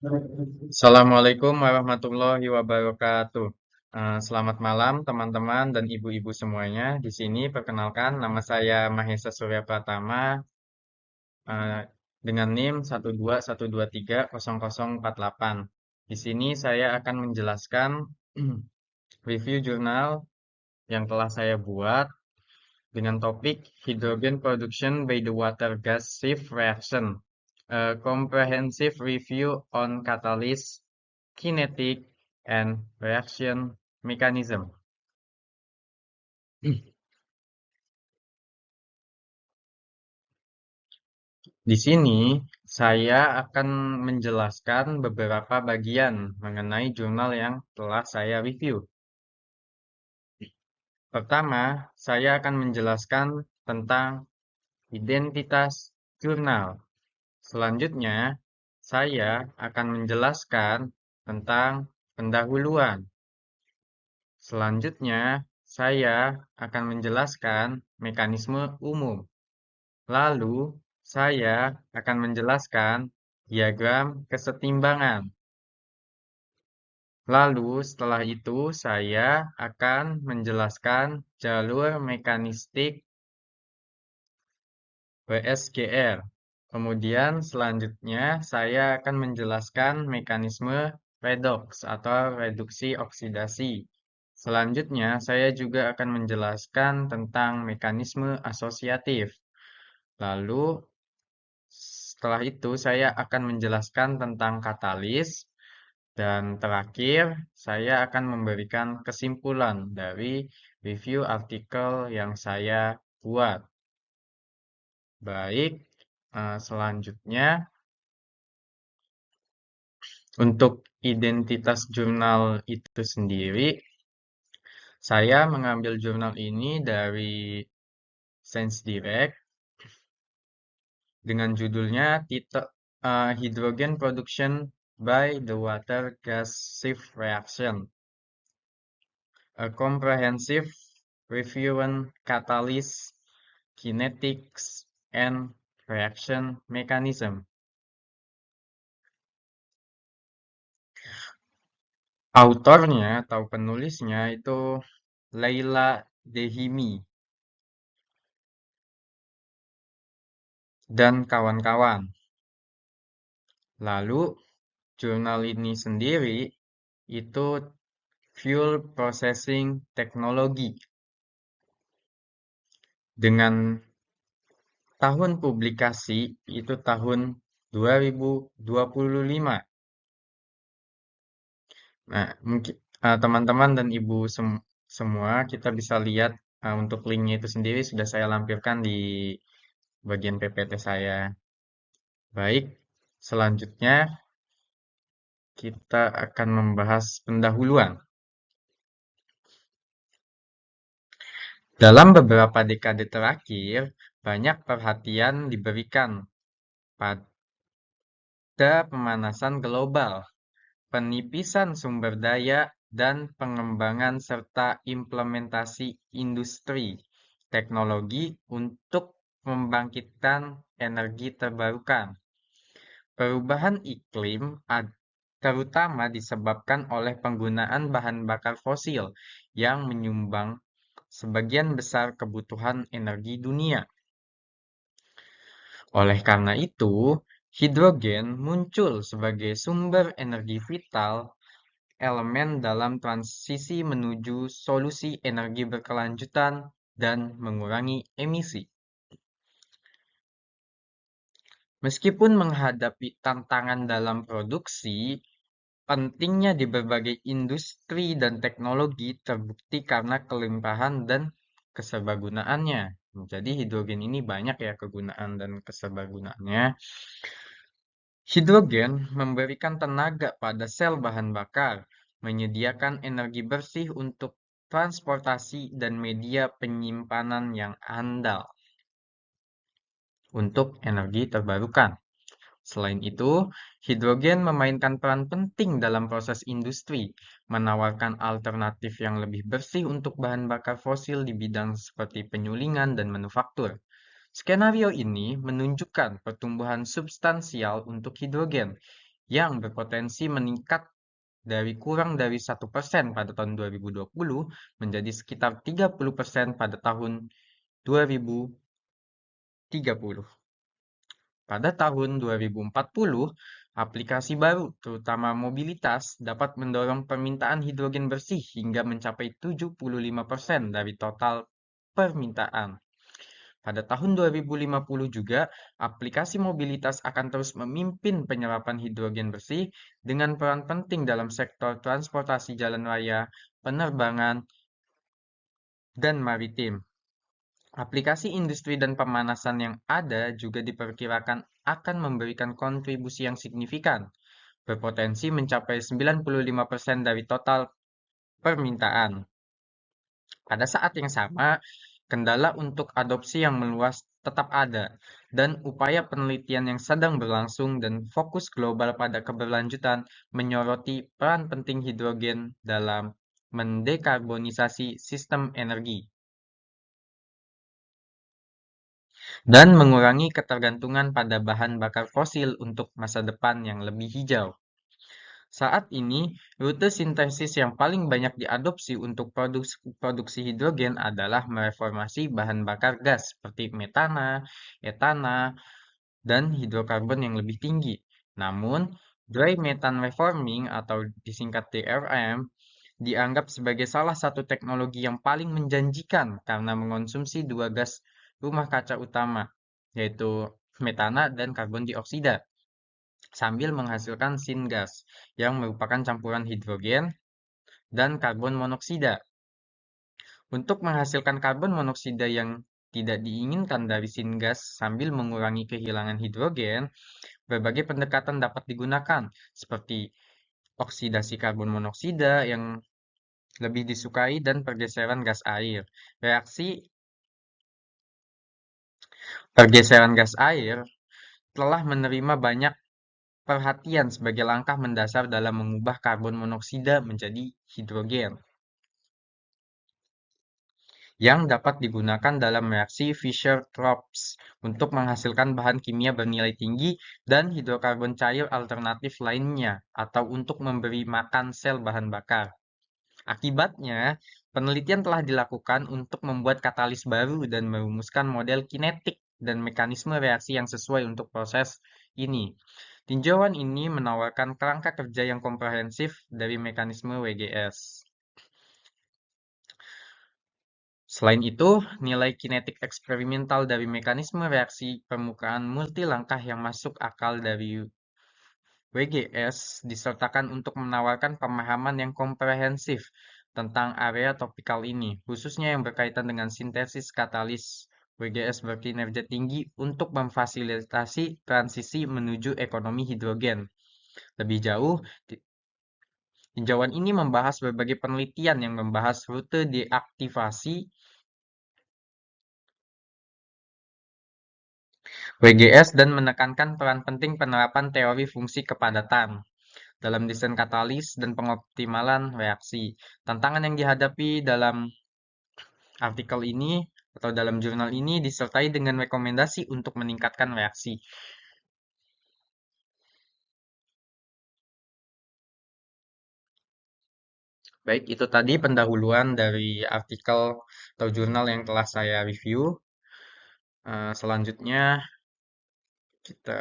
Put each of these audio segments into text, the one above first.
Assalamualaikum warahmatullahi wabarakatuh. Selamat malam teman-teman dan ibu-ibu semuanya. Di sini perkenalkan nama saya Mahesa Surya Pratama eh, dengan NIM 121230048. Di sini saya akan menjelaskan review jurnal yang telah saya buat dengan topik Hydrogen Production by the Water Gas Shift Reaction. A comprehensive review on catalyst, kinetic, and reaction mechanism. Di sini saya akan menjelaskan beberapa bagian mengenai jurnal yang telah saya review. Pertama, saya akan menjelaskan tentang identitas jurnal. Selanjutnya, saya akan menjelaskan tentang pendahuluan. Selanjutnya, saya akan menjelaskan mekanisme umum. Lalu, saya akan menjelaskan diagram kesetimbangan. Lalu, setelah itu, saya akan menjelaskan jalur mekanistik WSGR. Kemudian, selanjutnya, saya akan menjelaskan mekanisme redox atau reduksi oksidasi. Selanjutnya, saya juga akan menjelaskan tentang mekanisme asosiatif. Lalu, setelah itu, saya akan menjelaskan tentang katalis. Dan terakhir, saya akan memberikan kesimpulan dari review artikel yang saya buat. Baik, selanjutnya untuk identitas jurnal itu sendiri, saya mengambil jurnal ini dari Science Direct dengan judulnya Hydrogen Production by the Water Gas Shift Reaction. A comprehensive review on catalysts, kinetics, and reaction mechanism. Autornya atau penulisnya itu Laila Dehimi dan kawan-kawan. Lalu, jurnal ini sendiri itu Fuel Processing Technology dengan tahun publikasi itu tahun 2025. Nah, mungkin teman-teman dan ibu semua kita bisa lihat untuk linknya itu sendiri sudah saya lampirkan di bagian PPT saya. Baik, selanjutnya kita akan membahas pendahuluan. Dalam beberapa dekade terakhir, banyak perhatian diberikan pada pemanasan global, penipisan sumber daya, dan pengembangan serta implementasi industri teknologi untuk membangkitkan energi terbarukan. Perubahan iklim terutama disebabkan oleh penggunaan bahan bakar fosil yang menyumbang sebagian besar kebutuhan energi dunia. Oleh karena itu, hidrogen muncul sebagai sumber energi vital, elemen dalam transisi menuju solusi energi berkelanjutan dan mengurangi emisi. Meskipun menghadapi tantangan dalam produksi, pentingnya di berbagai industri dan teknologi terbukti karena kelimpahan dan keserbagunaannya. Jadi hidrogen ini banyak ya kegunaan dan keserbagunaannya. Hidrogen memberikan tenaga pada sel bahan bakar, menyediakan energi bersih untuk transportasi dan media penyimpanan yang andal untuk energi terbarukan. Selain itu, hidrogen memainkan peran penting dalam proses industri, menawarkan alternatif yang lebih bersih untuk bahan bakar fosil di bidang seperti penyulingan dan manufaktur. Skenario ini menunjukkan pertumbuhan substansial untuk hidrogen yang berpotensi meningkat dari kurang dari 1% pada tahun 2020 menjadi sekitar 30% pada tahun 2030. Pada tahun 2040, aplikasi baru, terutama mobilitas, dapat mendorong permintaan hidrogen bersih hingga mencapai 75% dari total permintaan. Pada tahun 2050 juga, aplikasi mobilitas akan terus memimpin penyerapan hidrogen bersih dengan peran penting dalam sektor transportasi jalan raya, penerbangan, dan maritim. Aplikasi industri dan pemanasan yang ada juga diperkirakan akan memberikan kontribusi yang signifikan, berpotensi mencapai 95% dari total permintaan. Pada saat yang sama, kendala untuk adopsi yang meluas tetap ada, dan upaya penelitian yang sedang berlangsung dan fokus global pada keberlanjutan menyoroti peran penting hidrogen dalam mendekarbonisasi sistem energi dan mengurangi ketergantungan pada bahan bakar fosil untuk masa depan yang lebih hijau. Saat ini, rute sintesis yang paling banyak diadopsi untuk produksi hidrogen adalah mereformasi bahan bakar gas seperti metana, etana, dan hidrokarbon yang lebih tinggi. Namun, dry methane reforming atau disingkat DRM dianggap sebagai salah satu teknologi yang paling menjanjikan karena mengonsumsi dua gas rumah kaca utama, yaitu metana dan karbon dioksida, sambil menghasilkan syngas yang merupakan campuran hidrogen dan karbon monoksida. Untuk menghasilkan karbon monoksida yang tidak diinginkan dari syngas sambil mengurangi kehilangan hidrogen, berbagai pendekatan dapat digunakan, seperti oksidasi karbon monoksida yang lebih disukai dan pergeseran gas air. Pergeseran gas air telah menerima banyak perhatian sebagai langkah mendasar dalam mengubah karbon monoksida menjadi hidrogen yang dapat digunakan dalam reaksi Fischer-Tropsch untuk menghasilkan bahan kimia bernilai tinggi dan hidrokarbon cair alternatif lainnya atau untuk memberi makan sel bahan bakar. Akibatnya, penelitian telah dilakukan untuk membuat katalis baru dan merumuskan model kinetik dan mekanisme reaksi yang sesuai untuk proses ini. Tinjauan ini menawarkan kerangka kerja yang komprehensif dari mekanisme WGS. Selain itu, nilai kinetik eksperimental dari mekanisme reaksi permukaan multi langkah yang masuk akal dari WGS disertakan untuk menawarkan pemahaman yang komprehensif tentang area topikal ini, khususnya yang berkaitan dengan sintesis katalis. WGS berkinerja tinggi untuk memfasilitasi transisi menuju ekonomi hidrogen. Lebih jauh, tinjauan ini membahas berbagai penelitian yang membahas rute deaktivasi WGS dan menekankan peran penting penerapan teori fungsi kepadatan dalam desain katalis dan pengoptimalan reaksi. Tantangan yang dihadapi dalam artikel ini atau dalam jurnal ini disertai dengan rekomendasi untuk meningkatkan reaksi. Baik, itu tadi pendahuluan dari artikel atau jurnal yang telah saya review. Selanjutnya kita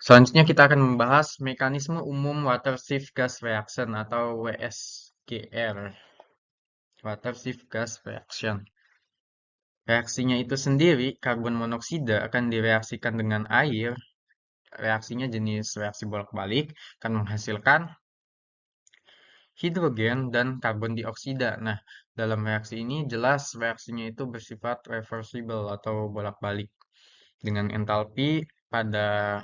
Selanjutnya kita akan membahas mekanisme umum Water Shift Gas Reaction atau WSGR. Water Shift Gas Reaction. Reaksinya itu sendiri, karbon monoksida akan direaksikan dengan air. Reaksinya jenis reaksi bolak-balik, akan menghasilkan hidrogen dan karbon dioksida. Nah, dalam reaksi ini jelas reaksinya itu bersifat reversible atau bolak-balik dengan entalpi pada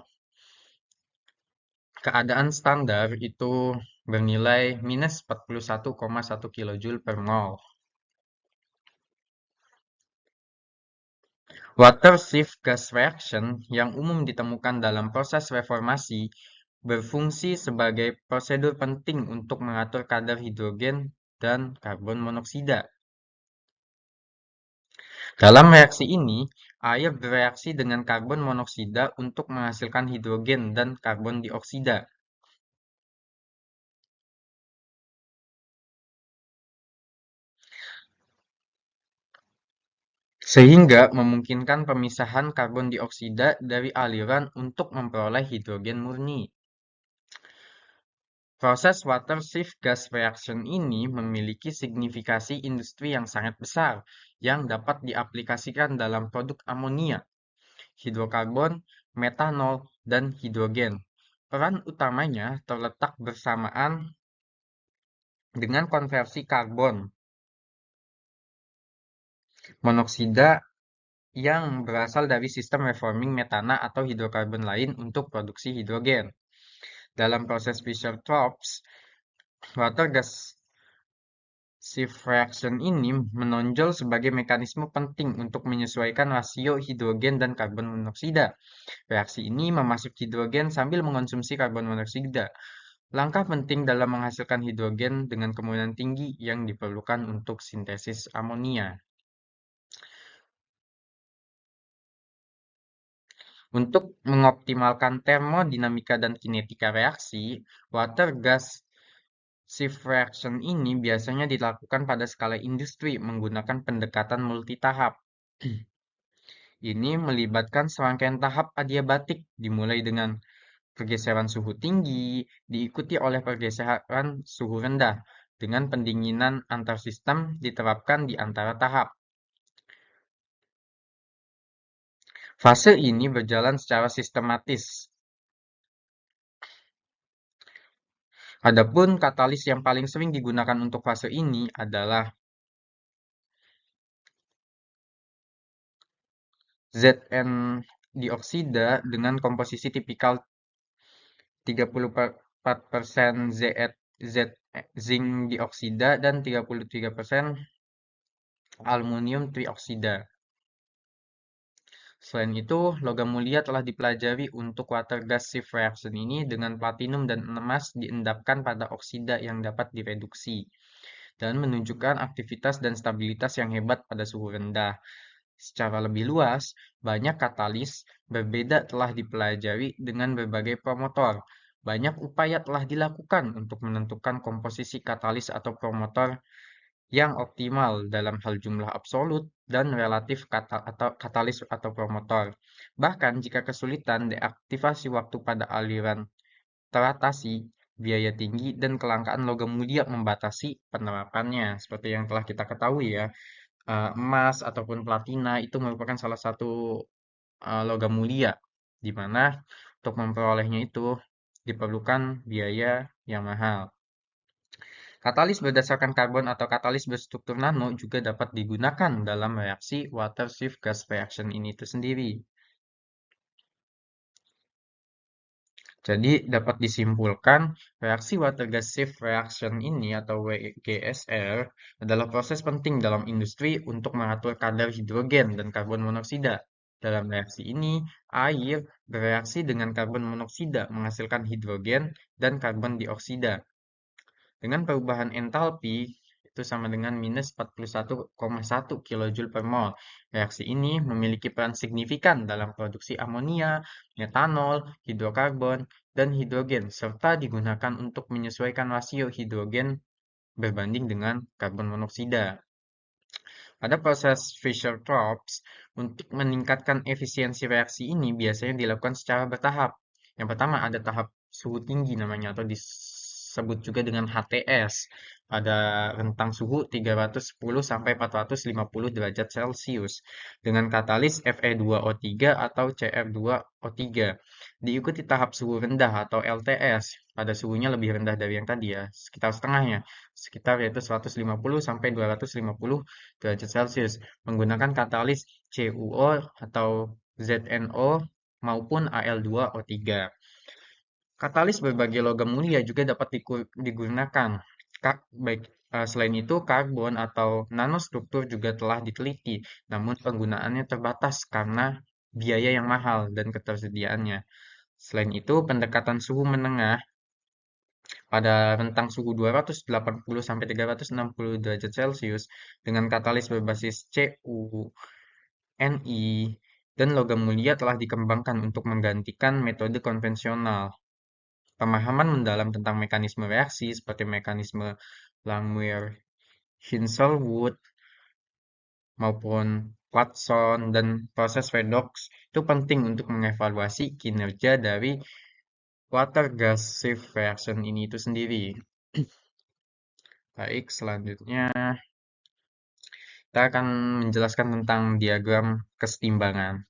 keadaan standar itu bernilai minus 41,1 kJ per mol. Water shift gas reaction yang umum ditemukan dalam proses reformasi berfungsi sebagai prosedur penting untuk mengatur kadar hidrogen dan karbon monoksida. Dalam reaksi ini, air bereaksi dengan karbon monoksida untuk menghasilkan hidrogen dan karbon dioksida. Sehingga memungkinkan pemisahan karbon dioksida dari aliran untuk memperoleh hidrogen murni. Proses water shift gas reaction ini memiliki signifikasi industri yang sangat besar yang dapat diaplikasikan dalam produk amonia, hidrokarbon, metanol, dan hidrogen. Peran utamanya terletak bersamaan dengan konversi karbon monoksida yang berasal dari sistem reforming metana atau hidrokarbon lain untuk produksi hidrogen. Dalam proses Fischer-Tropsch, water gas shift reaction ini menonjol sebagai mekanisme penting untuk menyesuaikan rasio hidrogen dan karbon monoksida. Reaksi ini memasuk hidrogen sambil mengonsumsi karbon monoksida. Langkah penting dalam menghasilkan hidrogen dengan kemungkinan tinggi yang diperlukan untuk sintesis amonia. Untuk mengoptimalkan termodinamika dan kinetika reaksi, water gas shift reaction ini biasanya dilakukan pada skala industri menggunakan pendekatan multitahap. Ini melibatkan serangkaian tahap adiabatik dimulai dengan pergeseran suhu tinggi, diikuti oleh pergeseran suhu rendah, dengan pendinginan antar sistem diterapkan di antara tahap. Fase ini berjalan secara sistematis. Adapun katalis yang paling sering digunakan untuk fase ini adalah Zn dioksida dengan komposisi tipikal 34% Z zinc dioksida dan 33% aluminium trioksida. Selain itu, logam mulia telah dipelajari untuk water gas shift reaction ini dengan platinum dan emas diendapkan pada oksida yang dapat direduksi dan menunjukkan aktivitas dan stabilitas yang hebat pada suhu rendah. Secara lebih luas, banyak katalis berbeda telah dipelajari dengan berbagai promotor. Banyak upaya telah dilakukan untuk menentukan komposisi katalis atau promotor yang optimal dalam hal jumlah absolut dan relatif atau katalis atau promotor. Bahkan jika kesulitan deaktivasi waktu pada aliran teratasi, biaya tinggi dan kelangkaan logam mulia membatasi penerapannya. Seperti yang telah kita ketahui ya, emas ataupun platina itu merupakan salah satu logam mulia, di mana untuk memperolehnya itu diperlukan biaya yang mahal. Katalis berdasarkan karbon atau katalis berstruktur nano juga dapat digunakan dalam reaksi water shift gas reaction ini itu sendiri. Jadi dapat disimpulkan, reaksi water gas shift reaction ini atau WGSR adalah proses penting dalam industri untuk mengatur kadar hidrogen dan karbon monoksida. Dalam reaksi ini, air bereaksi dengan karbon monoksida menghasilkan hidrogen dan karbon dioksida. Dengan perubahan entalpi, itu sama dengan minus 41,1 kJ per mol. Reaksi ini memiliki peran signifikan dalam produksi amonia, metanol, hidrokarbon, dan hidrogen, serta digunakan untuk menyesuaikan rasio hidrogen berbanding dengan karbon monoksida. Pada proses Fischer-Tropsch, untuk meningkatkan efisiensi reaksi ini biasanya dilakukan secara bertahap. Yang pertama ada tahap suhu tinggi namanya atau disebut juga dengan HTS pada rentang suhu 310 sampai 450 derajat Celcius dengan katalis Fe2O3 atau Cr2O3. Diikuti tahap suhu rendah atau LTS pada suhunya lebih rendah dari yang tadi ya, sekitar setengahnya, sekitar yaitu 150 sampai 250 derajat Celcius menggunakan katalis CuO atau ZnO maupun Al2O3. Katalis berbagai logam mulia juga dapat digunakan. Baik, selain itu, karbon atau nanostruktur juga telah diteliti, namun penggunaannya terbatas karena biaya yang mahal dan ketersediaannya. Selain itu, pendekatan suhu menengah pada rentang suhu 280 sampai 360 derajat Celcius dengan katalis berbasis Cu Ni, dan logam mulia telah dikembangkan untuk menggantikan metode konvensional. Pemahaman mendalam tentang mekanisme reaksi seperti mekanisme Langmuir-Hinshelwood maupun Watson dan proses redox itu penting untuk mengevaluasi kinerja dari water gas shift reaction ini itu sendiri. Baik, selanjutnya kita akan menjelaskan tentang diagram kesetimbangan.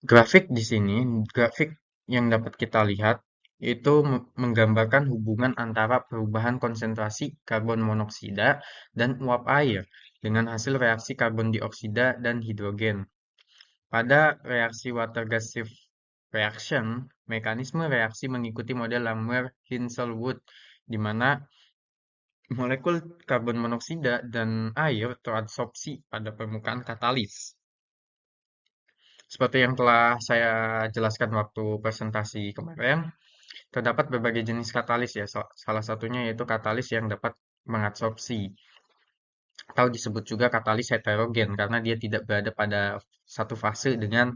Grafik yang dapat kita lihat itu menggambarkan hubungan antara perubahan konsentrasi karbon monoksida dan uap air dengan hasil reaksi karbon dioksida dan hidrogen. Pada reaksi water gas shift reaction, mekanisme reaksi mengikuti model Langmuir-Hinshelwood, di mana molekul karbon monoksida dan air teradsorpsi pada permukaan katalis. Seperti yang telah saya jelaskan waktu presentasi kemarin, terdapat berbagai jenis katalis ya. Salah satunya yaitu katalis yang dapat mengadsorpsi atau disebut juga katalis heterogen karena dia tidak berada pada satu fase dengan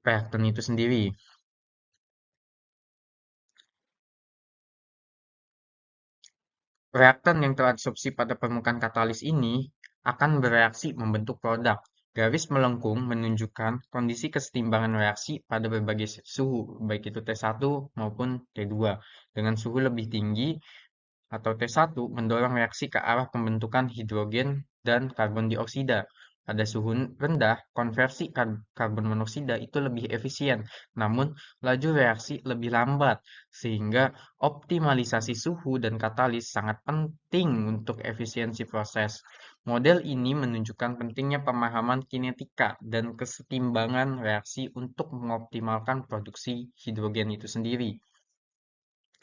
reaktan itu sendiri. Reaktan yang teradsorpsi pada permukaan katalis ini akan bereaksi membentuk produk. Garis melengkung menunjukkan kondisi kesetimbangan reaksi pada berbagai suhu, baik itu T1 maupun T2. Dengan suhu lebih tinggi atau T1 mendorong reaksi ke arah pembentukan hidrogen dan karbon dioksida. Pada suhu rendah, konversi karbon monoksida itu lebih efisien, namun laju reaksi lebih lambat, sehingga optimalisasi suhu dan katalis sangat penting untuk efisiensi proses. Model ini menunjukkan pentingnya pemahaman kinetika dan kesetimbangan reaksi untuk mengoptimalkan produksi hidrogen itu sendiri.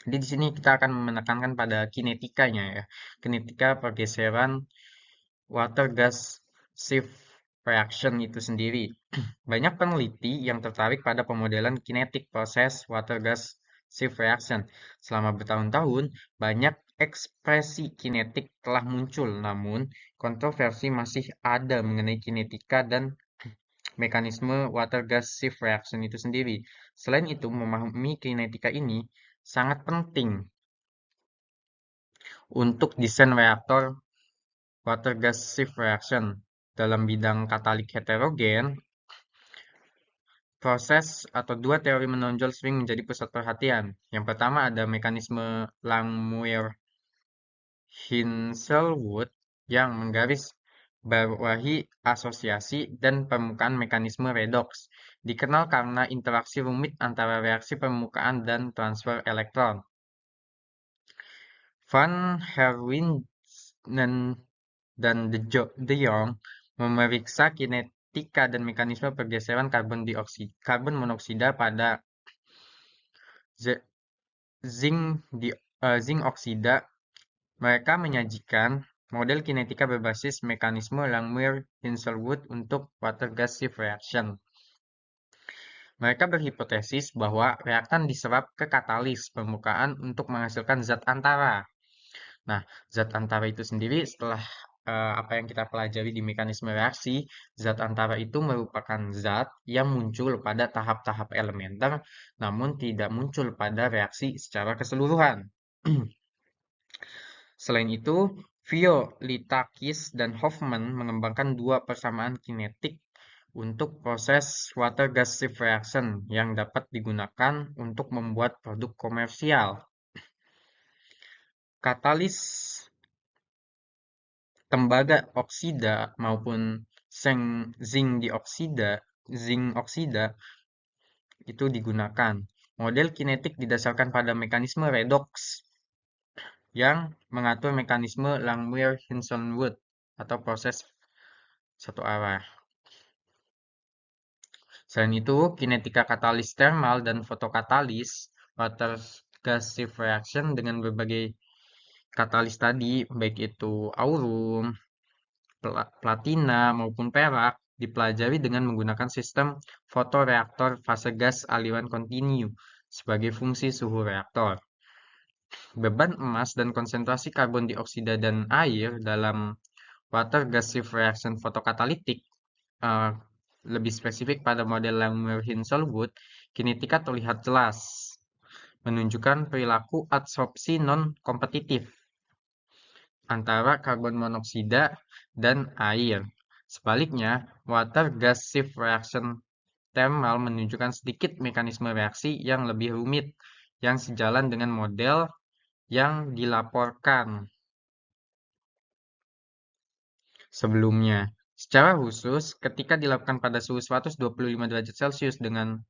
Jadi di sini kita akan menekankan pada kinetikanya ya. Kinetika pergeseran water gas shift reaction itu sendiri. Banyak peneliti yang tertarik pada pemodelan kinetik proses water gas shift reaction. Selama bertahun-tahun, banyak ekspresi kinetik telah muncul, namun kontroversi masih ada mengenai kinetika dan mekanisme water gas shift reaction itu sendiri. Selain itu, memahami kinetika ini sangat penting untuk desain reaktor water gas shift reaction. Dalam bidang katalik heterogen, proses atau dua teori menonjol sering menjadi pusat perhatian. Yang pertama ada mekanisme Langmuir-Hinshelwood yang menggaris bawahi asosiasi dan permukaan mekanisme redox. Dikenal karena interaksi rumit antara reaksi permukaan dan transfer elektron. Van Herwijnen dan De Jong memeriksa kinetika dan mekanisme pergeseran karbon monoksida pada zinc oksida. Mereka menyajikan model kinetika berbasis mekanisme Langmuir-Hinshelwood untuk water gas shift reaction. Mereka berhipotesis bahwa reaktan diserap ke katalis permukaan untuk menghasilkan zat antara. Nah, zat antara itu sendiri setelah apa yang kita pelajari di mekanisme reaksi, zat antara itu merupakan zat yang muncul pada tahap-tahap elementer, namun tidak muncul pada reaksi secara keseluruhan. Selain itu, Vio, Litakis, dan Hoffman mengembangkan dua persamaan kinetik untuk proses water gas shift reaction yang dapat digunakan untuk membuat produk komersial. Katalis tembaga oksida maupun zinc oksida itu digunakan. Model kinetik didasarkan pada mekanisme redox yang mengatur mekanisme Langmuir-Hinshelwood atau proses satu arah. Selain itu, kinetika katalis thermal dan fotokatalis water gas shift reaction dengan berbagai katalis tadi, baik itu aurum, platina, maupun perak, dipelajari dengan menggunakan sistem fotoreaktor fase gas aliran kontinu sebagai fungsi suhu reaktor. Beban emas dan konsentrasi karbon dioksida dan air dalam water gas shift reaction fotokatalitik, eh, lebih spesifik pada model Lammer-Hinsel-Wood, kinetika terlihat jelas, menunjukkan perilaku adsorpsi non-kompetitif antara karbon monoksida dan air. Sebaliknya, water gas shift reaction thermal menunjukkan sedikit mekanisme reaksi yang lebih rumit yang sejalan dengan model yang dilaporkan sebelumnya. Secara khusus, ketika dilakukan pada suhu 125 derajat Celcius dengan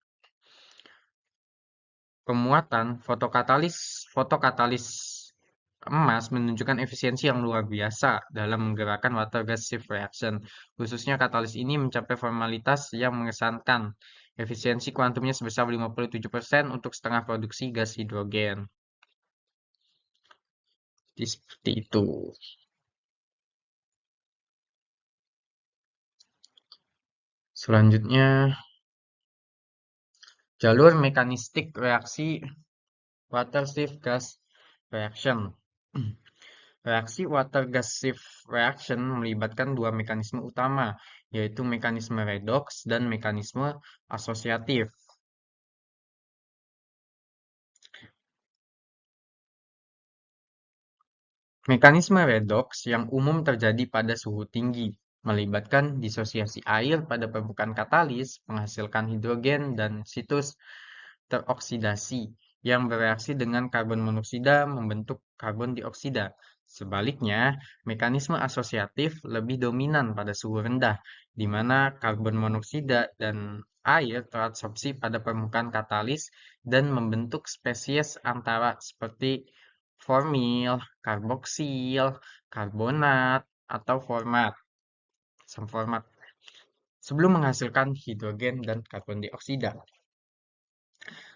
pemuatan fotokatalis emas menunjukkan efisiensi yang luar biasa dalam menggerakkan water gas shift reaction. Khususnya katalis ini mencapai formalitas yang mengesankan. Efisiensi kuantumnya sebesar 57% untuk setengah produksi gas hidrogen. Jadi seperti itu. Selanjutnya, jalur mekanistik reaksi water shift gas reaction. Reaksi water gas shift reaction melibatkan dua mekanisme utama, yaitu mekanisme redox dan mekanisme asosiatif. Mekanisme redox yang umum terjadi pada suhu tinggi, melibatkan disosiasi air pada permukaan katalis, menghasilkan hidrogen dan situs teroksidasi yang bereaksi dengan karbon monoksida membentuk karbon dioksida. Sebaliknya, mekanisme asosiatif lebih dominan pada suhu rendah, di mana karbon monoksida dan air teradsorpsi pada permukaan katalis dan membentuk spesies antara seperti formil, karboksil, karbonat, atau format, asam format, sebelum menghasilkan hidrogen dan karbon dioksida.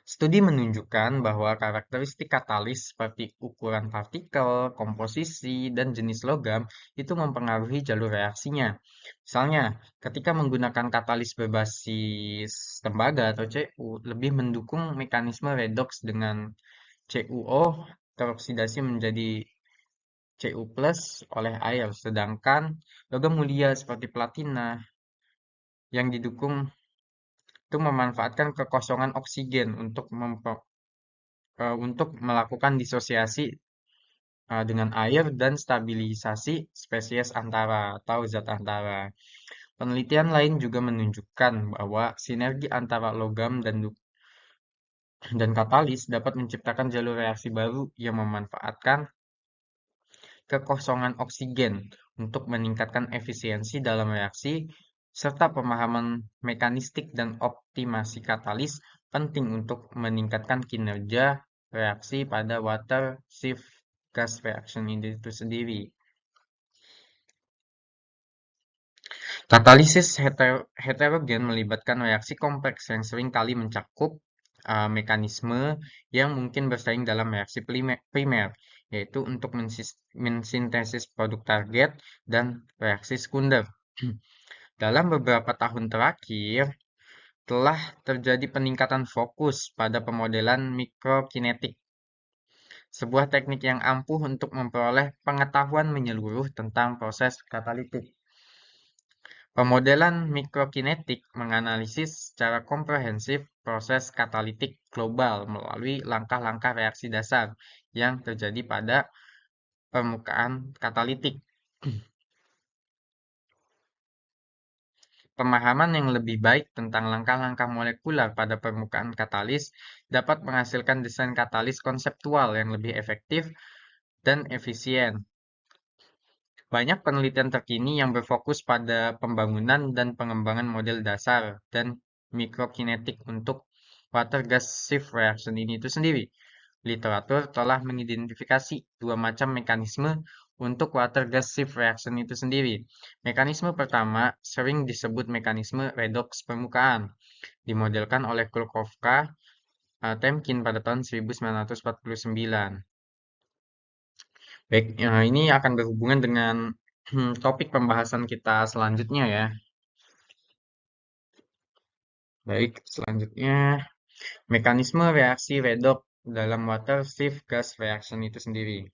Studi menunjukkan bahwa karakteristik katalis seperti ukuran partikel, komposisi, dan jenis logam itu mempengaruhi jalur reaksinya. Misalnya, ketika menggunakan katalis berbasis tembaga atau CU, lebih mendukung mekanisme redox dengan CuO teroksidasi menjadi Cu+ oleh air, sedangkan logam mulia seperti platina yang didukung itu memanfaatkan kekosongan oksigen untuk melakukan disosiasi dengan air dan stabilisasi spesies antara atau zat antara. Penelitian lain juga menunjukkan bahwa sinergi antara logam dan katalis dapat menciptakan jalur reaksi baru yang memanfaatkan kekosongan oksigen untuk meningkatkan efisiensi dalam reaksi, serta pemahaman mekanistik dan optimasi katalis penting untuk meningkatkan kinerja reaksi pada water shift gas reaction itu sendiri. Katalisis heterogen melibatkan reaksi kompleks yang sering kali mencakup mekanisme yang mungkin bersaing dalam reaksi primer, yaitu untuk mensintesis produk target dan reaksi sekunder. Dalam beberapa tahun terakhir, telah terjadi peningkatan fokus pada pemodelan mikrokinetik, sebuah teknik yang ampuh untuk memperoleh pengetahuan menyeluruh tentang proses katalitik. Pemodelan mikrokinetik menganalisis secara komprehensif proses katalitik global melalui langkah-langkah reaksi dasar yang terjadi pada permukaan katalitik. Pemahaman yang lebih baik tentang langkah-langkah molekular pada permukaan katalis dapat menghasilkan desain katalis konseptual yang lebih efektif dan efisien. Banyak penelitian terkini yang berfokus pada pembangunan dan pengembangan model dasar dan mikrokinetik untuk water gas shift reaction ini itu sendiri. Literatur telah mengidentifikasi dua macam mekanisme untuk water gas shift reaction itu sendiri. Mekanisme pertama sering disebut mekanisme redox permukaan, dimodelkan oleh Kulkovka Temkin pada tahun 1949. Baik, ini akan berhubungan dengan topik pembahasan kita selanjutnya ya. Baik, selanjutnya mekanisme reaksi redox dalam water shift gas reaction itu sendiri.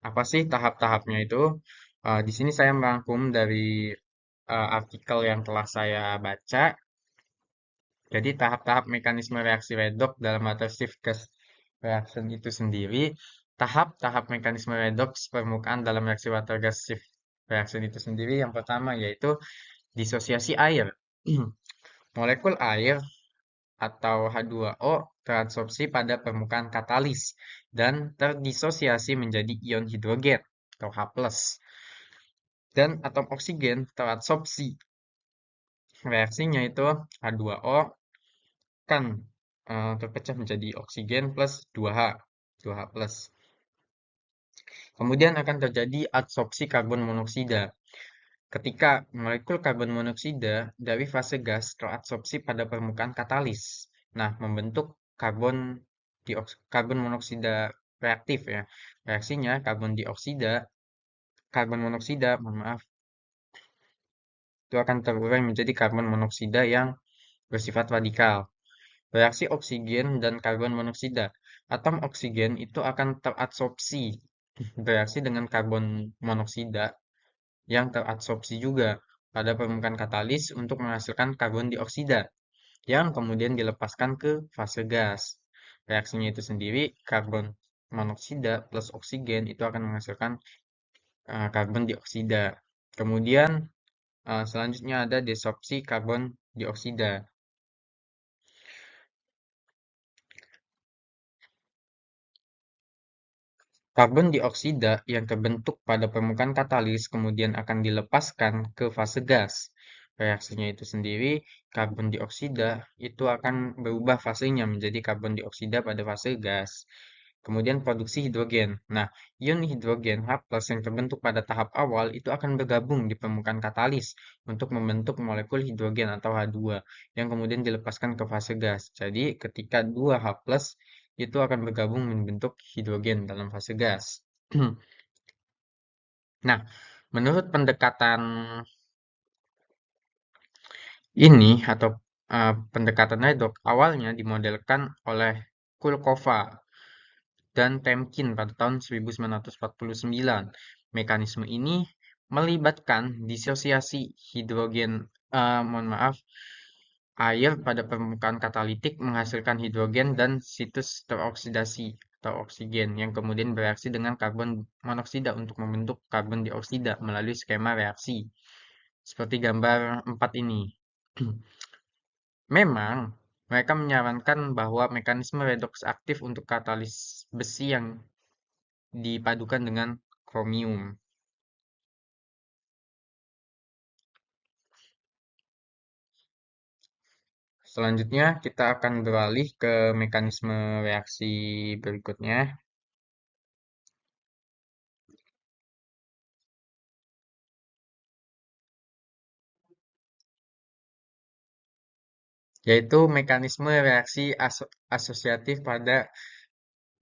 Apa sih tahap-tahapnya itu? Di sini saya merangkum dari artikel yang telah saya baca. Jadi tahap-tahap mekanisme reaksi redox dalam water shift gas reaction itu sendiri, tahap-tahap mekanisme redox permukaan dalam reaksi water gas shift reaction itu sendiri yang pertama yaitu disosiasi air. Molekul air atau H2O teradsorpsi pada permukaan katalis dan terdisosiasi menjadi ion hidrogen atau H+. Dan atom oksigen teradsorpsi. Reaksinya itu H2O kan terpecah menjadi oksigen plus 2H, 2H+. Kemudian akan terjadi adsorpsi karbon monoksida. Ketika molekul karbon monoksida dari fase gas teradsorpsi pada permukaan katalis. Nah, membentuk karbon monoksida reaktif ya. Reaksinya karbon monoksida, mohon maaf, itu akan terurai menjadi karbon monoksida yang bersifat radikal. Reaksi oksigen dan karbon monoksida. Atom oksigen itu akan teradsorpsi bereaksi dengan karbon monoksida yang teradsorpsi juga pada permukaan katalis untuk menghasilkan karbon dioksida yang kemudian dilepaskan ke fase gas. Reaksinya itu sendiri karbon monoksida plus oksigen itu akan menghasilkan karbon dioksida. Kemudian selanjutnya ada desorpsi karbon dioksida. Karbon dioksida yang terbentuk pada permukaan katalis kemudian akan dilepaskan ke fase gas. Reaksinya itu sendiri, karbon dioksida itu akan berubah fasenya menjadi karbon dioksida pada fase gas. Kemudian produksi hidrogen. Nah, ion hidrogen H+ yang terbentuk pada tahap awal itu akan bergabung di permukaan katalis untuk membentuk molekul hidrogen atau H2 yang kemudian dilepaskan ke fase gas. Jadi, ketika 2H+ itu akan bergabung membentuk hidrogen dalam fase gas. Nah, menurut pendekatan ini atau pendekatan redox awalnya dimodelkan oleh Kulkova dan Temkin pada tahun 1949. Mekanisme ini melibatkan disosiasi hidrogen, mohon maaf, air pada permukaan katalitik menghasilkan hidrogen dan situs teroksidasi atau oksigen yang kemudian bereaksi dengan karbon monoksida untuk membentuk karbon dioksida melalui skema reaksi. Seperti gambar 4 ini. Memang, mereka menyarankan bahwa mekanisme redoks aktif untuk katalis besi yang dipadukan dengan kromium. Selanjutnya, kita akan beralih ke mekanisme reaksi berikutnya, yaitu mekanisme reaksi asosiatif pada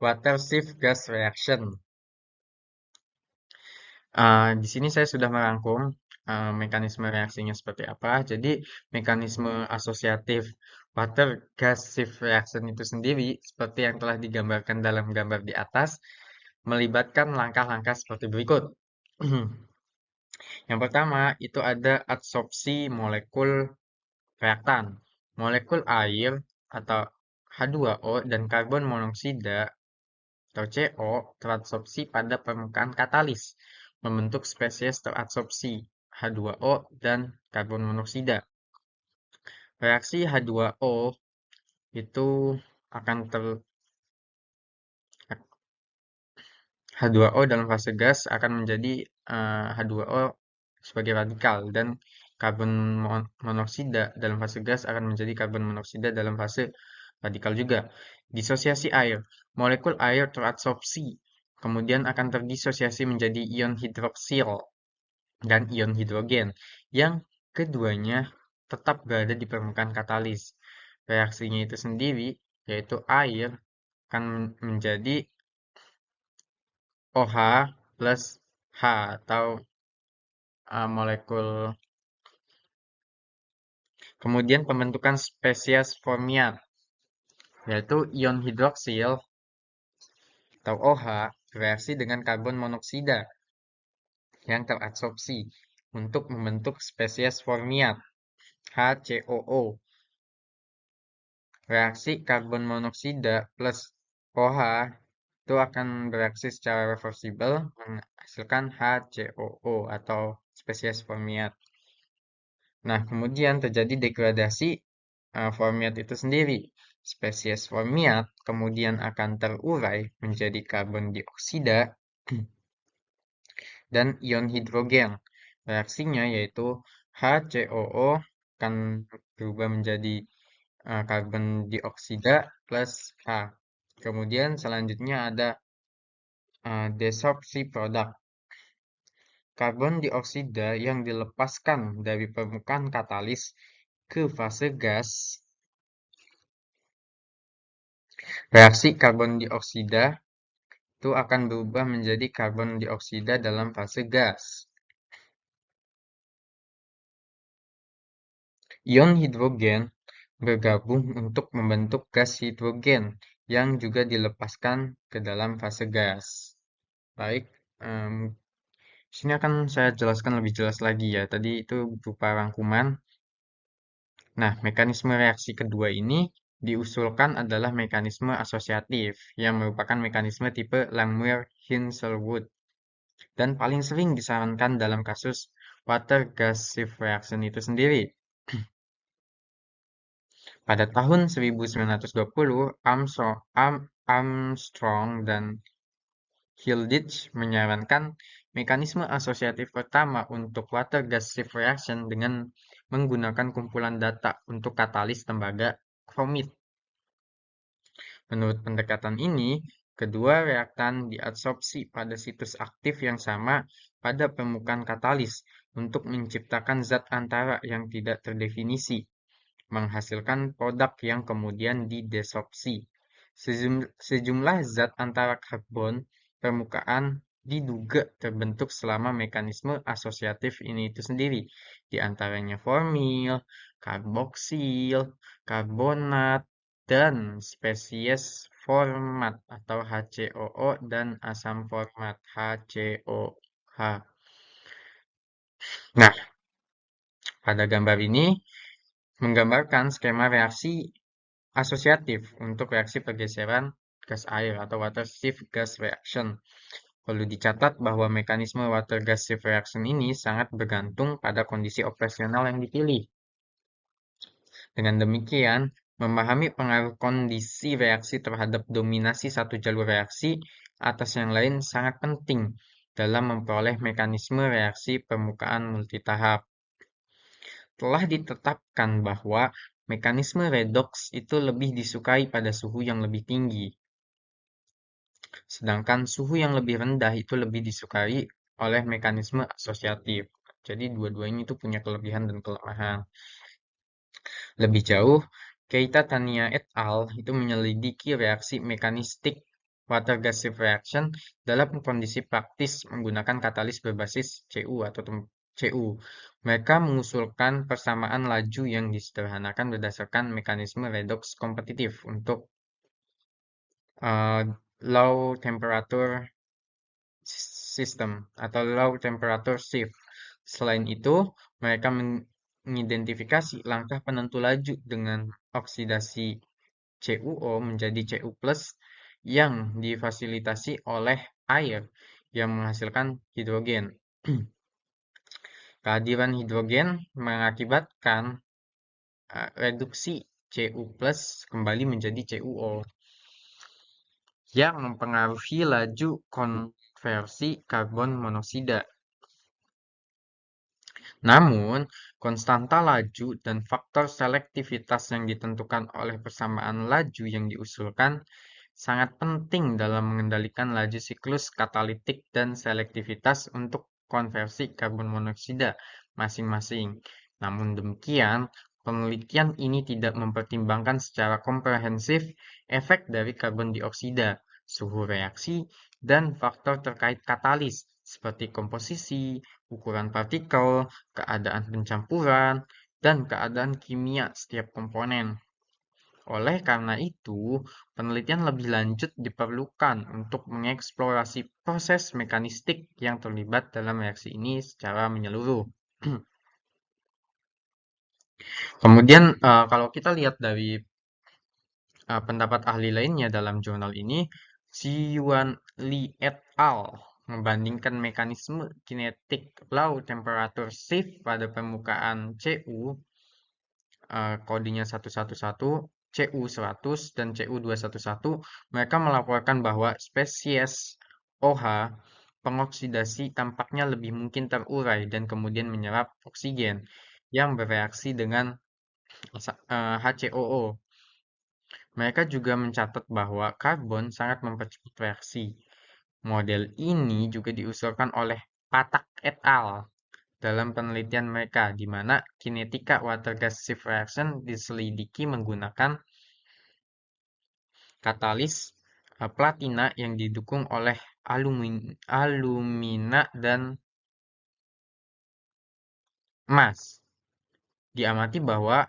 water shift gas reaction. Di sini saya sudah merangkum mekanisme reaksinya seperti apa. Jadi, mekanisme asosiatif water gas shift reaction itu sendiri, seperti yang telah digambarkan dalam gambar di atas, melibatkan langkah-langkah seperti berikut. Yang pertama, itu ada adsorpsi molekul reaktan. Molekul air atau H2O dan karbon monoksida atau CO teradsorpsi pada permukaan katalis, membentuk spesies teradsorpsi H2O dan karbon monoksida. Reaksi H2O itu akan H2O dalam fase gas akan menjadi H2O sebagai radikal dan karbon monoksida dalam fase gas akan menjadi karbon monoksida dalam fase radikal juga. Disosiasi air. Molekul air teradsorpsi kemudian akan terdisosiasi menjadi ion hidroksil dan ion hidrogen yang keduanya tetap berada di permukaan katalis. Reaksinya itu sendiri yaitu air akan menjadi OH plus H atau molekul. Kemudian pembentukan spesies formiat, yaitu ion hidroksil atau OH bereaksi dengan karbon monoksida yang teradsorpsi untuk membentuk spesies formiat HCOO. Reaksi karbon monoksida plus OH itu akan bereaksi secara reversibel menghasilkan HCOO atau spesies formiat. Nah, kemudian terjadi degradasi formiat itu sendiri. Spesies formiat kemudian akan terurai menjadi karbon dioksida dan ion hidrogen. Reaksinya yaitu HCOO akan berubah menjadi karbon dioksida plus H. Kemudian selanjutnya ada desorpsi produk. Karbon dioksida yang dilepaskan dari permukaan katalis ke fase gas. Reaksi karbon dioksida itu akan berubah menjadi karbon dioksida dalam fase gas. Ion hidrogen bergabung untuk membentuk gas hidrogen yang juga dilepaskan ke dalam fase gas. Baik, sini akan saya jelaskan lebih jelas lagi ya. Tadi itu berupa rangkuman. Nah, mekanisme reaksi kedua ini diusulkan adalah mekanisme asosiatif yang merupakan mekanisme tipe Langmuir-Hinshelwood dan paling sering disarankan dalam kasus water-gas-shift reaction itu sendiri. Pada tahun 1920, Armstrong dan Hilditch menyarankan mekanisme asosiatif pertama untuk water-gas-shift reaction dengan menggunakan kumpulan data untuk katalis tembaga kromit. Menurut pendekatan ini, kedua reaktan diadsorpsi pada situs aktif yang sama pada permukaan katalis untuk menciptakan zat antara yang tidak terdefinisi, menghasilkan produk yang kemudian didesorpsi. Sejumlah zat antara karbon permukaan diduga terbentuk selama mekanisme asosiatif ini itu sendiri, di antaranya formil, karboksil, karbonat, dan spesies format atau HCOO dan asam format HCOH. Nah, pada gambar ini menggambarkan skema reaksi asosiatif untuk reaksi pergeseran gas air atau water shift gas reaction. Perlu dicatat bahwa mekanisme water gas shift reaction ini sangat bergantung pada kondisi operasional yang dipilih. Dengan demikian, memahami pengaruh kondisi reaksi terhadap dominasi satu jalur reaksi atas yang lain sangat penting dalam memperoleh mekanisme reaksi permukaan multitahap. Telah ditetapkan bahwa mekanisme redoks itu lebih disukai pada suhu yang lebih tinggi, sedangkan suhu yang lebih rendah itu lebih disukai oleh mekanisme asosiatif. Jadi dua-duanya itu punya kelebihan dan kelemahan. Lebih jauh, Keita Tania et al. Itu menyelidiki reaksi mekanistik water gas shift reaction dalam kondisi praktis menggunakan katalis berbasis Cu atau Cu. Mereka mengusulkan persamaan laju yang disederhanakan berdasarkan mekanisme redox kompetitif untuk low temperature system atau low temperature shift. Selain itu, mereka mengidentifikasi langkah penentu laju dengan oksidasi CuO menjadi Cu+ yang difasilitasi oleh air yang menghasilkan hidrogen. Kehadiran hidrogen mengakibatkan reduksi Cu+ kembali menjadi CuO yang mempengaruhi laju konversi karbon monoksida. Namun, konstanta laju dan faktor selektivitas yang ditentukan oleh persamaan laju yang diusulkan sangat penting dalam mengendalikan laju siklus katalitik dan selektivitas untuk konversi karbon monoksida masing-masing. Namun demikian, penelitian ini tidak mempertimbangkan secara komprehensif efek dari karbon dioksida, suhu reaksi, dan faktor terkait katalis seperti komposisi, ukuran partikel, keadaan pencampuran, dan keadaan kimia setiap komponen. Oleh karena itu, penelitian lebih lanjut diperlukan untuk mengeksplorasi proses mekanistik yang terlibat dalam reaksi ini secara menyeluruh. Kemudian, kalau kita lihat dari pendapat ahli lainnya dalam jurnal ini, Yuan Li et al. Membandingkan mekanisme kinetik law temperature shift pada permukaan Cu, kodenya 111, Cu100, dan Cu211, mereka melaporkan bahwa spesies OH pengoksidasi tampaknya lebih mungkin terurai dan kemudian menyerap oksigen yang bereaksi dengan HCOO. Mereka juga mencatat bahwa karbon sangat mempercepat reaksi. Model ini juga diusulkan oleh Patak et al. Dalam penelitian mereka, di mana kinetika water gas shift reaction diselidiki menggunakan katalis platina yang didukung oleh alumina dan emas. Diamati bahwa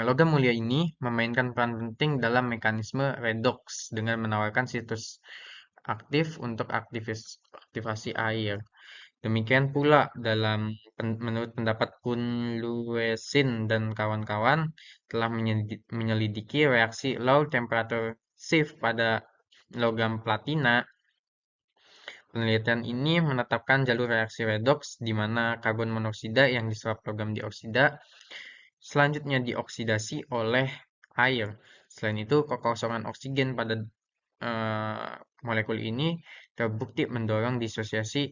logam mulia ini memainkan peran penting dalam mekanisme redox dengan menawarkan situs aktif untuk aktivasi air. Demikian pula menurut pendapat Kun Luesin dan kawan-kawan telah menyelidiki reaksi low temperature shift pada logam platina. Penelitian ini menetapkan jalur reaksi redox di mana karbon monoksida yang diserap logam dioksida selanjutnya dioksidasi oleh air. Selain itu, kekosongan oksigen pada eh, molekul ini terbukti mendorong disosiasi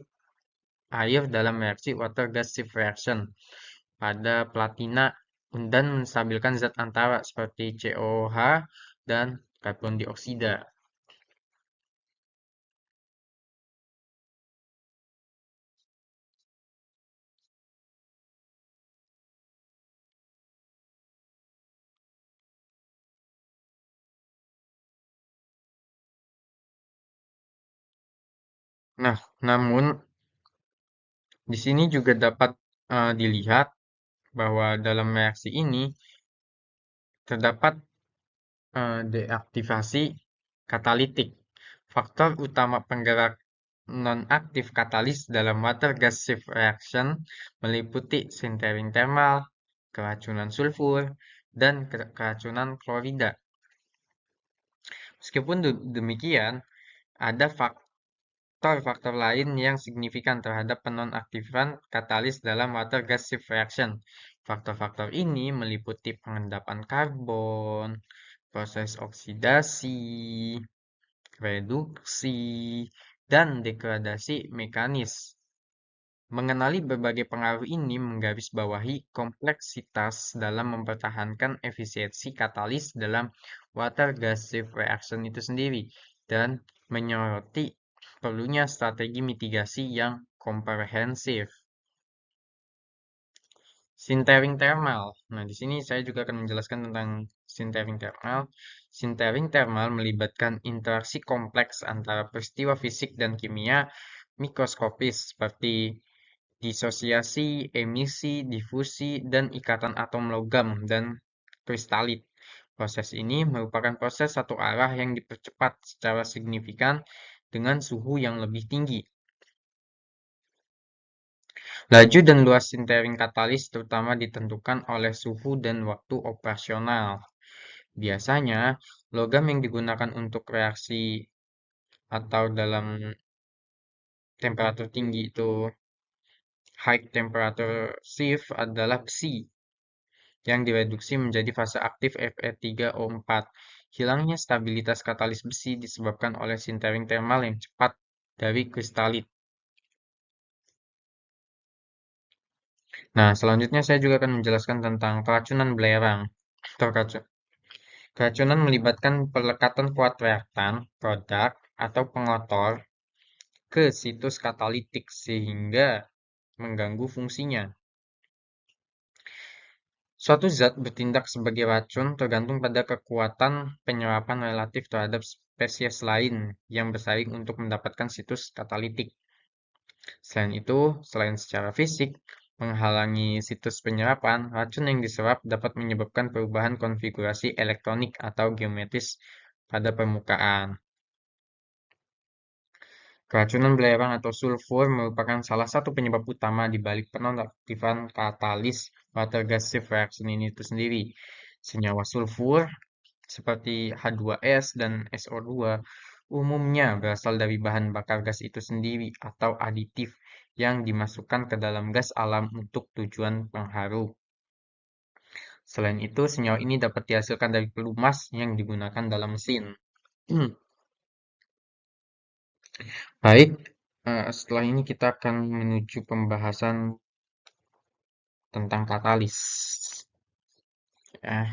air dalam reaksi water gas shift reaction pada platina dan menstabilkan zat antara seperti COH dan karbon dioksida. Nah, namun di sini juga dapat dilihat bahwa dalam reaksi ini terdapat deaktivasi katalitik. Faktor utama penggerak non-aktif katalis dalam water gas shift reaction meliputi sintering thermal, keracunan sulfur, dan keracunan klorida. Meskipun demikian, ada faktor-faktor lain yang signifikan terhadap penonaktifan katalis dalam water gas shift reaction. Faktor-faktor ini meliputi pengendapan karbon, proses oksidasi, reduksi, dan degradasi mekanis. Mengenali berbagai pengaruh ini menggarisbawahi kompleksitas dalam mempertahankan efisiensi katalis dalam water gas shift reaction itu sendiri dan menyoroti perlunya strategi mitigasi yang komprehensif. Sintering thermal. Nah, di sini saya juga akan menjelaskan tentang sintering thermal. Sintering thermal melibatkan interaksi kompleks antara peristiwa fisik dan kimia mikroskopis seperti disosiasi, emisi, difusi, dan ikatan atom logam dan kristalit. Proses ini merupakan proses satu arah yang dipercepat secara signifikan dengan suhu yang lebih tinggi. Laju dan luas sintering katalis terutama ditentukan oleh suhu dan waktu operasional. Biasanya, logam yang digunakan untuk reaksi atau dalam temperatur tinggi itu high temperature shift adalah besi yang direduksi menjadi fase aktif Fe3O4. Hilangnya stabilitas katalis besi disebabkan oleh sintering thermal yang cepat dari kristalit. Nah, selanjutnya saya juga akan menjelaskan tentang keracunan belerang. Keracunan melibatkan pelekatan kuat reaktan, produk, atau pengotor ke situs katalitik sehingga mengganggu fungsinya. Suatu zat bertindak sebagai racun tergantung pada kekuatan penyerapan relatif terhadap spesies lain yang bersaing untuk mendapatkan situs katalitik. Selain itu, selain secara fisik, menghalangi situs penyerapan, racun yang diserap dapat menyebabkan perubahan konfigurasi elektronik atau geometris pada permukaan. Keracunan belerang atau sulfur merupakan salah satu penyebab utama di balik penonaktifan katalis water gas shift reaction ini itu sendiri. Senyawa sulfur seperti H2S dan SO2 umumnya berasal dari bahan bakar gas itu sendiri atau aditif yang dimasukkan ke dalam gas alam untuk tujuan pengharu. Selain itu, senyawa ini dapat dihasilkan dari pelumas yang digunakan dalam mesin. Baik, setelah ini kita akan menuju pembahasan tentang katalis. Eh,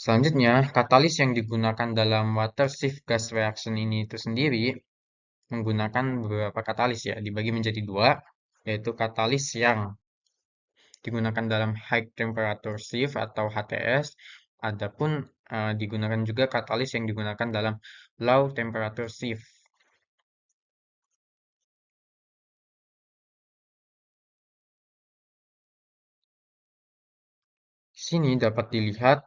Selanjutnya, katalis yang digunakan dalam water shift gas reaction ini itu sendiri menggunakan beberapa katalis ya, dibagi menjadi dua, yaitu katalis yang digunakan dalam high temperature shift atau HTS, adapun digunakan juga katalis yang digunakan dalam low temperature shift. Sini dapat dilihat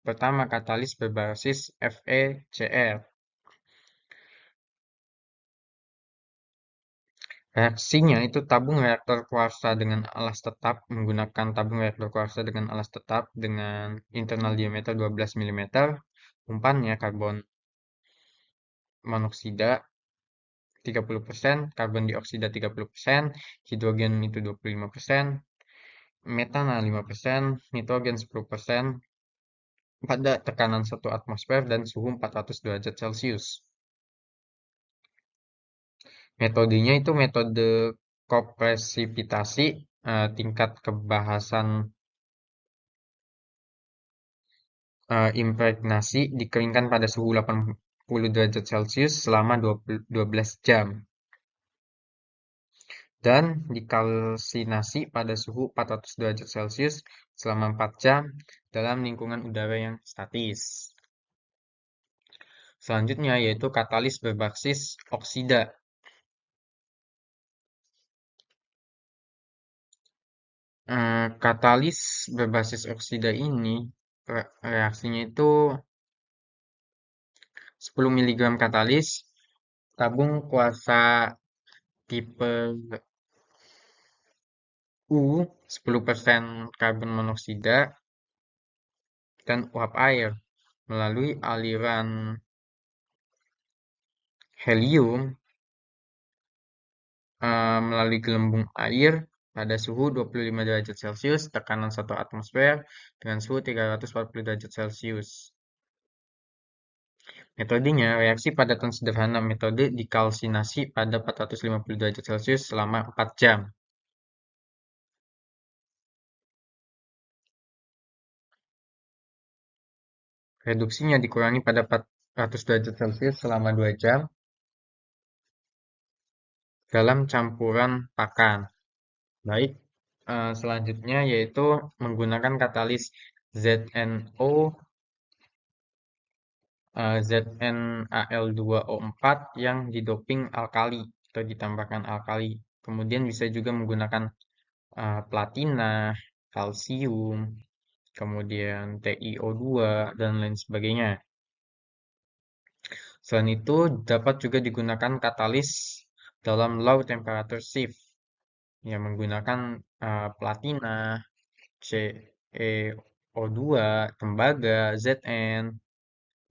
pertama katalis berbasis FeCl. Reaksinya itu tabung reaktor kuarsa dengan alas tetap menggunakan tabung reaktor kuarsa dengan alas tetap dengan internal diameter 12 mm. Umpannya karbon monoksida 30%, karbon dioksida 30%, hidrogen itu 25%, metana 5%, nitrogen 10% pada tekanan 1 atmosfer dan suhu 400 derajat Celcius. Metodenya itu metode kopresipitasi, tingkat kebahasan impregnasi dikeringkan pada suhu 80 derajat Celcius selama 12 jam dan dikalsinasi pada suhu 400 derajat Celcius selama 4 jam dalam lingkungan udara yang statis. Selanjutnya yaitu katalis berbasis oksida. Katalis berbasis oksida ini reaksinya itu 10 mg katalis, tabung kuarsa tipe U 10% karbon monoksida dan uap air melalui aliran helium melalui gelembung air pada suhu 25 derajat Celcius, tekanan 1 atmosfer dengan suhu 340 derajat Celcius. Metodenya, reaksi padatan sederhana metode dikalsinasi pada 450 derajat Celcius selama 4 jam. Reduksinya dikurangi pada 400 derajat Celcius selama 2 jam dalam campuran pakan. Baik, selanjutnya yaitu menggunakan katalis ZNO, ZnAl2O4 yang didoping alkali atau ditambahkan alkali. Kemudian bisa juga menggunakan platina, kalsium, kemudian TiO2 dan lain sebagainya. Selain itu, dapat juga digunakan katalis dalam low temperature shift yang menggunakan platina, CeO2, tembaga, Zn,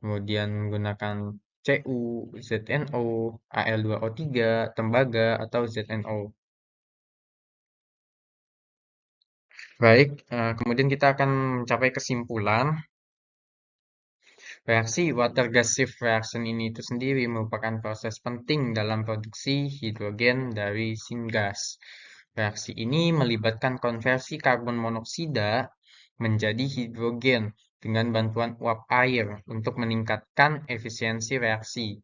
kemudian menggunakan Cu, ZnO, Al2O3, tembaga, atau ZnO. Baik, kemudian kita akan mencapai kesimpulan. Reaksi water gas shift reaction ini itu sendiri merupakan proses penting dalam produksi hidrogen dari syngas. Reaksi ini melibatkan konversi karbon monoksida menjadi hidrogen dengan bantuan uap air untuk meningkatkan efisiensi reaksi.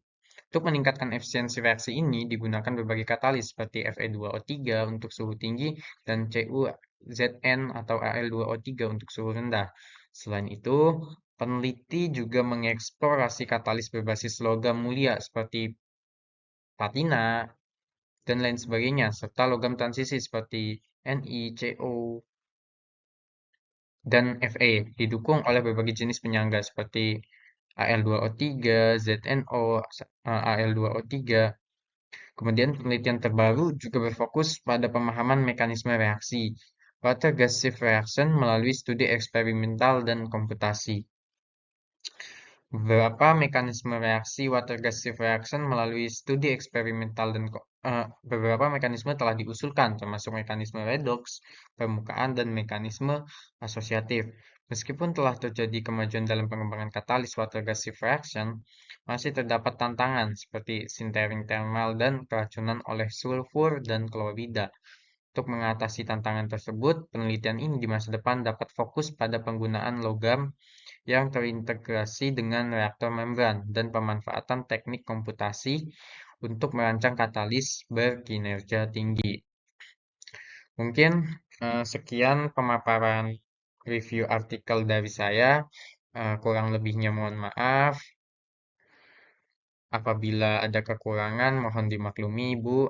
Untuk meningkatkan efisiensi reaksi ini digunakan berbagai katalis seperti Fe2O3 untuk suhu tinggi dan CuZn atau Al2O3 untuk suhu rendah. Selain itu, peneliti juga mengeksplorasi katalis berbasis logam mulia seperti platina dan lain sebagainya, serta logam transisi seperti Ni, Co, dan Fe, didukung oleh berbagai jenis penyangga seperti Al2O3, ZnO, Al2O3. Kemudian penelitian terbaru juga berfokus pada pemahaman mekanisme reaksi water gas shift reaction melalui studi eksperimental dan komputasi. Beberapa mekanisme reaksi water gas shift reaction melalui studi eksperimental dan beberapa mekanisme telah diusulkan, termasuk mekanisme redox, permukaan, dan mekanisme asosiatif. Meskipun telah terjadi kemajuan dalam pengembangan katalis water gas shift reaction, masih terdapat tantangan seperti sintering thermal dan keracunan oleh sulfur dan klorida. Untuk mengatasi tantangan tersebut, penelitian ini di masa depan dapat fokus pada penggunaan logam yang terintegrasi dengan reaktor membran dan pemanfaatan teknik komputasi untuk merancang katalis berkinerja tinggi. Mungkin sekian pemaparan review artikel dari saya. Kurang lebihnya mohon maaf. Apabila ada kekurangan, mohon dimaklumi, Bu.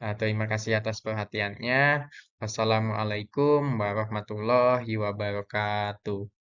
Terima kasih atas perhatiannya. Wassalamualaikum warahmatullahi wabarakatuh.